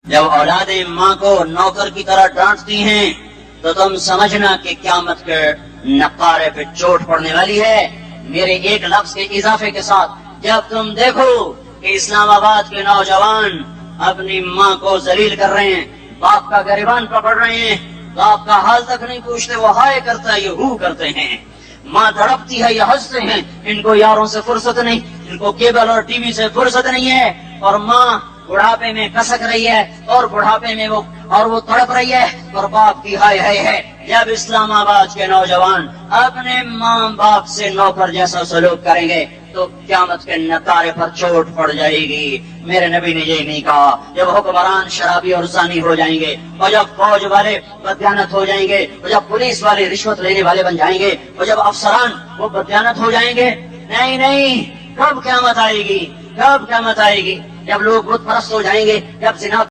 जब औलादे माँ को नौकर की तरह डांटती हैं तो तुम समझना कि क़यामत के नक्कारे पे चोट पड़ने वाली है। मेरे एक लफ्ज के इजाफे के साथ जब तुम देखो कि इस्लामाबाद के नौजवान अपनी माँ को जलील कर रहे हैं, बाप का गरिबान पकड़ रहे हैं, बाप का हाल तक नहीं पूछते, वो हाय करता है, ये हू करते हैं, माँ तड़पती है, ये हंसते हैं, इनको यारों से फुर्सत नहीं, इनको केबल और टीवी से फुर्सत नहीं है, और माँ बुढ़ापे में कसक रही है और बुढ़ापे में वो तड़प रही है और बाप की हाय हाय है। जब इस्लामाबाद के नौजवान अपने माँ बाप से नौकर जैसा सलूक करेंगे तो क़यामत के नकारे पर चोट पड़ जाएगी। मेरे नबी ने यही नहीं कहा, जब हुक्मरान शराबी और ज़ानी हो जाएंगे, और जब फौज वाले बदयानत हो जाएंगे, और जब पुलिस वाले रिश्वत लेने वाले बन जाएंगे, और जब अफसरान वो बदयानत हो जाएंगे, नहीं, कब क़यामत आएगी, कब क़यामत आएगी? जब लोग बुत परस्त हो जाएंगे, जब जिना